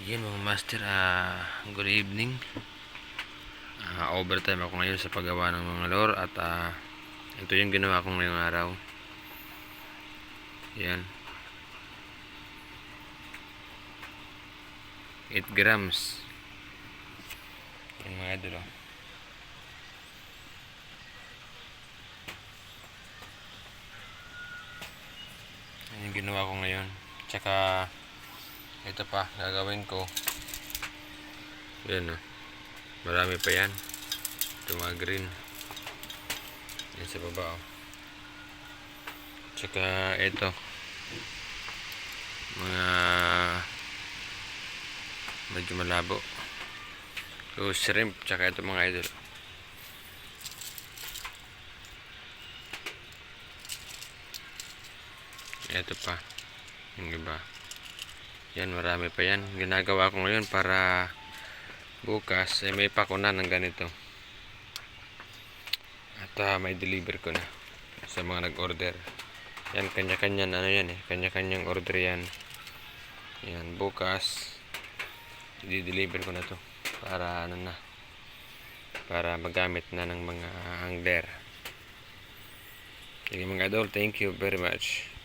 Yan mga master, good evening. Overtime ako ngayon sa paggawa ng mga lure at ito yung ginawa ko ngayong araw. Yan. 8 grams. Yan mga idol. Yan yung ginawa ko ngayon. Tsaka ito pa gagawin ko. Yan marami pa yan. Ito mga green. Yan sa baba Tsaka ito mga medyo malabo. So shrimp tsaka ito mga idol. Ito pa yung iba. Yan marami pa yan. Ginagawa ko ngayon para bukas may pakunan ng ganito. At may deliver ko na sa mga nag-order. Yan kanya-kanya yan kanya-kanyang order yan. Yan bukas i-deliver ko na to para para magamit na ng mga angler. Sige mga idol, thank you very much.